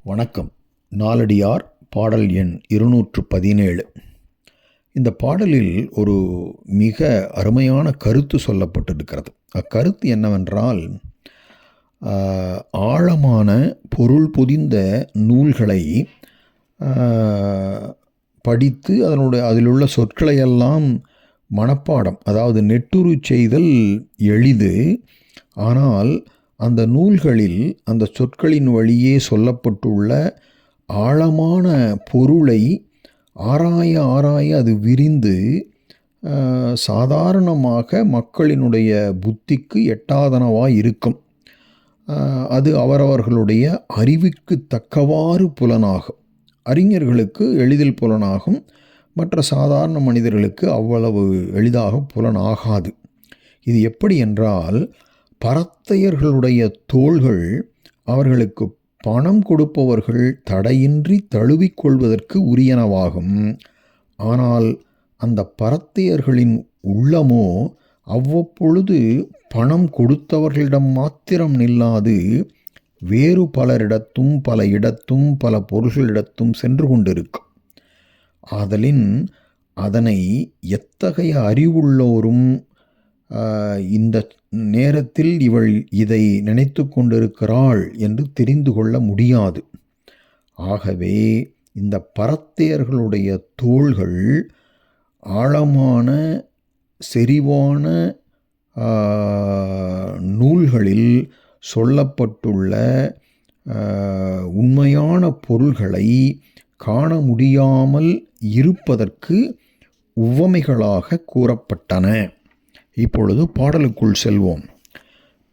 வணக்கம். நாலடியார் பாடல் எண் 217. இந்த பாடலில் ஒரு மிக அருமையான கருத்து சொல்லப்பட்டிருக்கிறது. அக்கருத்து என்னவென்றால், ஆழமான பொருள் பொதிந்த நூல்களை படித்து அதிலுள்ள சொற்களையெல்லாம் மனப்பாடம், அதாவது நெட்டுரு செய்தல் எளிது. ஆனால் அந்த நூல்களில் அந்த சொற்களின் வழியே சொல்லப்பட்டுள்ள ஆழமான பொருளை ஆராய அது விரிந்து சாதாரணமாக மக்களினுடைய புத்திக்கு எட்டாதனவாய் இருக்கும். அது அவரவர்களுடைய அறிவுக்கு தக்கவாறு புலனாகும். அறிஞர்களுக்கு எளிதில் புலனாகும், மற்ற சாதாரண மனிதர்களுக்கு அவ்வளவு எளிதாக புலனாகாது. இது எப்படி என்றால், பரத்தையர்களுடைய தோள்கள் அவர்களுக்கு பணம் கொடுப்பவர்கள் தடையின்றி தழுவிக்கொள்வதற்கு உரியனவாகும். ஆனால் அந்த பரத்தையர்களின் உள்ளமோ அவ்வப்பொழுது பணம் கொடுத்தவர்களிடம் மாத்திரம் நில்லாது வேறு பலரிடத்தும் பல இடத்தும் பல பொருள்களிடத்தும் சென்று கொண்டிருக்கும். ஆதலின் அதனை எத்தகைய அறிவுள்ளோரும் இந்த நேரத்தில் இவள் இதை நினைத்து கொண்டிருக்கிறாள் என்று தெரிந்து கொள்ள முடியாது. ஆகவே இந்த பரத்தையர்களுடைய தோள்கள் ஆழமான செறிவான நூல்களில் சொல்லப்பட்டுள்ள உண்மையான பொருள்களை காண முடியாமல் இருப்பதற்கு உவமைகளாக கூறப்பட்டன. இப்பொழுது பாடலுக்குள் செல்வோம்.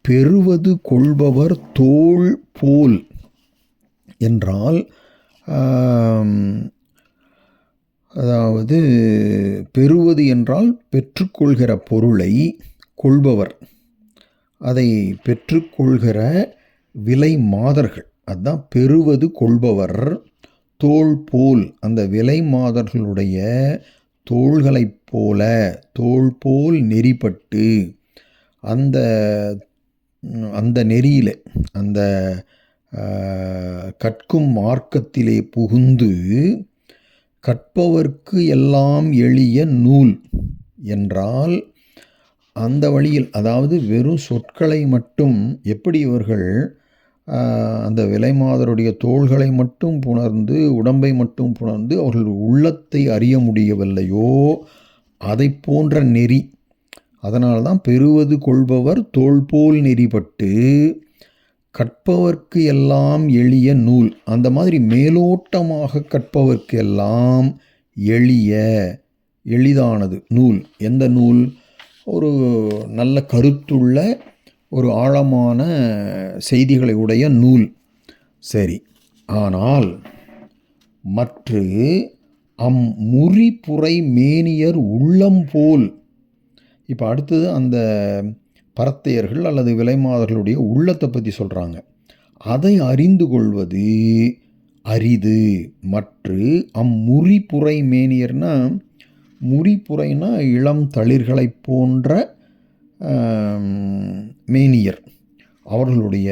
பெறுவது கொள்பவர் தோள் போல் என்றால், அதாவது பெறுவது என்றால் பெற்றுக்கொள்கிற பொருளை, கொள்பவர் அதை பெற்றுக்கொள்கிற விலை மாதர்கள், அதுதான் பெறுவது கொள்பவர். தோள் போல் அந்த விலை மாதர்களுடைய தோள்களைப் போல, தோள் போல் நெறிப்பட்டு அந்த நெறியில், அந்த கற்கும் மார்க்கத்திலே புகுந்து கற்பவர்க்கு எல்லாம் எளிய நூல் என்றால், அந்த வழியில், அதாவது வெறும் சொற்களை மட்டும் எப்படி இவர்கள் அந்த விலைமாதருடைய தோள்களை மட்டும் புணர்ந்து, உடம்பை மட்டும் புணர்ந்து அவர்கள் உள்ளத்தை அறிய முடியவில்லையோ அதை போன்ற நெறி. அதனால்தான் பெறுவது கொள்பவர் தோள் போல் நெறிப்பட்டு கற்பவர்க்கு எல்லாம் எளிய நூல். அந்த மாதிரி மேலோட்டமாக கற்பவர்க்கு எல்லாம் எளிதானது நூல். எந்த நூல்? ஒரு நல்ல கருத்துள்ள, ஒரு ஆழமான செய்திகளை உடைய நூல். சரி, ஆனால் மற்ற அம்முறிப்புரை மேனியர் உள்ளம் போல். இப்போ அடுத்தது அந்த பரத்தையர்கள் அல்லது விலைமாதர்களுடைய உள்ளத்தை பற்றி சொல்கிறாங்க. அதை அறிந்து கொள்வது அரிது. மற்ற அம்முறிப்புரை மேனியர்னா, முறிப்புரைனா இளம் தளிர்களை போன்ற மேனியர், அவர்களுடைய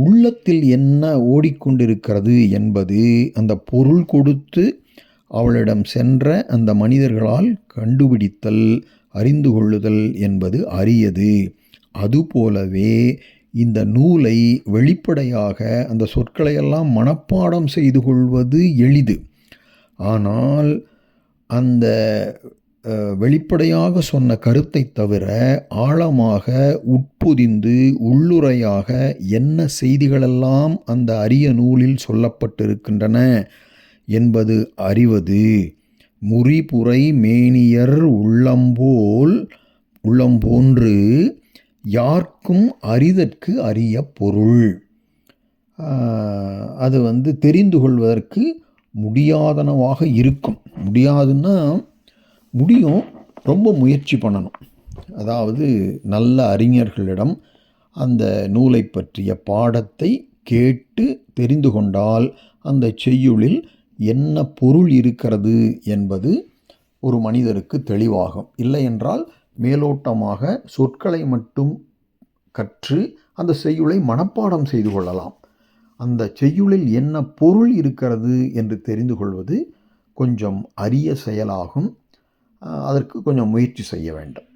உள்ளத்தில் என்ன ஓடிக்கொண்டிருக்கிறது என்பது அந்த பொருள் கொடுத்து அவளிடம் சென்ற அந்த மனிதர்களால் கண்டுபிடித்தல், அறிந்து கொள்ளுதல் என்பது அரியது. அதுபோலவே இந்த நூலை வெளிப்படையாக அந்த சொற்களையெல்லாம் மனப்பாடம் செய்து கொள்வது எளிது. ஆனால் அந்த வெளிப்படையாக சொன்ன கருத்தை தவிர ஆழமாக உட்புதிந்து உள்ளுரையாக என்ன செய்திகளெல்லாம் அந்த அரிய நூலில் சொல்லப்பட்டிருக்கின்றன என்பது அறிவது முறிப்புரை மேனியர் உள்ளம் போன்று யார்க்கும் அரிதற்கு அரிய பொருள். அது தெரிந்து கொள்வதற்கு முடியாதனவாக இருக்கும். முடியாதுன்னா முடியும், ரொம்ப முயற்சி பண்ணணும். அதாவது நல்ல அறிஞர்களிடம் அந்த நூலை பற்றிய பாடத்தை கேட்டு தெரிந்து கொண்டால் அந்த செய்யுளில் என்ன பொருள் இருக்கிறது என்பது ஒரு மனிதருக்கு தெளிவாகும். இல்லை என்றால் மேலோட்டமாக சொற்களை மட்டும் கற்று அந்த செய்யுளை மனப்பாடம் செய்து கொள்ளலாம். அந்த செய்யுளில் என்ன பொருள் இருக்கிறது என்று தெரிந்து கொள்வது கொஞ்சம் அரிய செயலாகும். அதற்கு கொஞ்சம் முயற்சி செய்ய வேண்டும்.